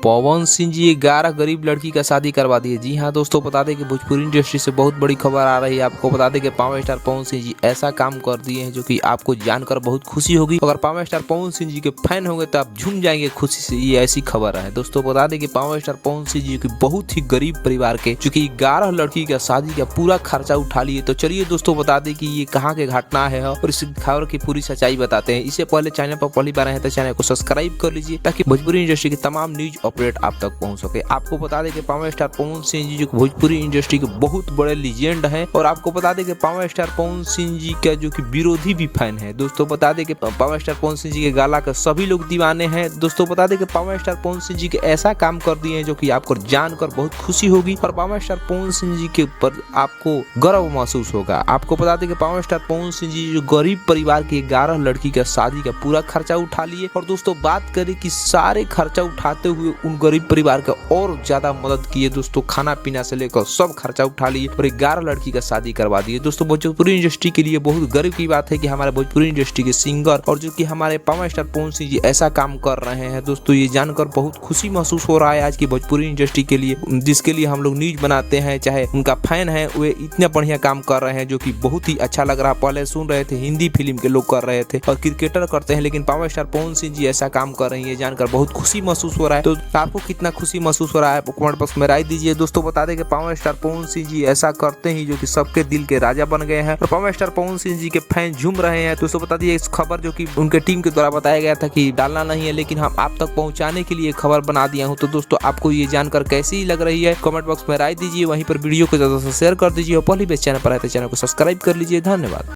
पवन सिंह जी 11 गरीब लड़की का शादी करवा दिए। जी हाँ दोस्तों, बता दें कि भोजपुरी इंडस्ट्री से बहुत बड़ी खबर आ रही है। आपको बता दें कि पावर स्टार पवन सिंह जी ऐसा काम कर दिए हैं जो कि आपको जानकर बहुत खुशी होगी। अगर पावर स्टार पवन सिंह जी के फैन होंगे तो आप झूम जाएंगे खुशी से। ये ऐसी खबर है दोस्तों। बता दें कि पावर स्टार पवन सिंह जी की बहुत ही गरीब परिवार के जो कि 11 लड़की का शादी का पूरा खर्चा उठा लिए। तो चलिए दोस्तों, बता दें कि ये कहाँ के घटना है और इस खबर की पूरी सच्चाई बताते हैं। इससे पहले चैनल पर पहली बार आए तो चैनल को सब्सक्राइब कर लीजिए ताकि भोजपुरी इंडस्ट्री की तमाम न्यूज अपडेट आप तक पहुंच सके। आपको बता दें कि पावर स्टार पवन सिंह जी जो भोजपुरी इंडस्ट्री के बहुत बड़े लीजेंड हैं और आपको बता दें कि पावर स्टार पवन सिंह जी का जो कि विरोधी भी फैन है। दोस्तों बता दें कि पावर स्टार पवन सिंह जी के गाला का सभी लोग दीवाने हैं। दोस्तों बता दें कि पावर स्टार पवन सिंह जी के ऐसा काम कर दिए हैं जो कि आपको जानकर बहुत खुशी होगी और पावर स्टार पवन सिंह जी के ऊपर आपको गर्व महसूस होगा। आपको बता दें कि पावर स्टार पवन सिंह जी जो गरीब परिवार की 11 लड़की का शादी का पूरा खर्चा उठा लिए। और दोस्तों बात करें कि सारे खर्चा उठाते हुए उन गरीब परिवार का और ज्यादा मदद किए। दोस्तों खाना पीना से लेकर सब खर्चा उठा लिए और 11 लड़की का शादी करवा दिए। दोस्तों भोजपुरी इंडस्ट्री के लिए बहुत गर्व की बात है कि हमारे भोजपुरी इंडस्ट्री के सिंगर और जो कि हमारे पावर स्टार पवन सिंह जी ऐसा काम कर रहे हैं। दोस्तों ये जानकर बहुत खुशी महसूस हो रहा है आज की भोजपुरी इंडस्ट्री के लिए, जिसके लिए हम लोग न्यूज बनाते हैं। चाहे उनका फैन है, वे इतना बढ़िया काम कर रहे हैं जो कि बहुत ही अच्छा लग रहा है। पहले सुन रहे थे हिंदी फिल्म के लोग कर रहे थे और क्रिकेटर करते हैं, लेकिन पावर स्टार पवन सिंह जी ऐसा काम कर रही है जानकर बहुत खुशी महसूस हो रहा है। तो आपको कितना खुशी महसूस हो रहा है कमेंट बॉक्स में राय दीजिए। दोस्तों बता दें कि पावर स्टार पवन सिंह जी ऐसा करते ही जो कि सबके दिल के राजा बन गए हैं और पावर स्टार पवन सिंह जी के फैन झूम रहे हैं। दोस्तों बता दिए इस खबर जो कि उनके टीम के द्वारा बताया गया था कि डालना नहीं है, लेकिन हम आप तक पहुंचाने के लिए खबर बना दिया हूं। तो दोस्तों आपको ये जानकर कैसी लग रही है कमेंट बॉक्स में राय दीजिए। वहीं पर वीडियो को ज्यादा से शेयर कर दीजिए और पहली बार चैनल पर आए तो चैनल को सब्सक्राइब कर लीजिए। धन्यवाद।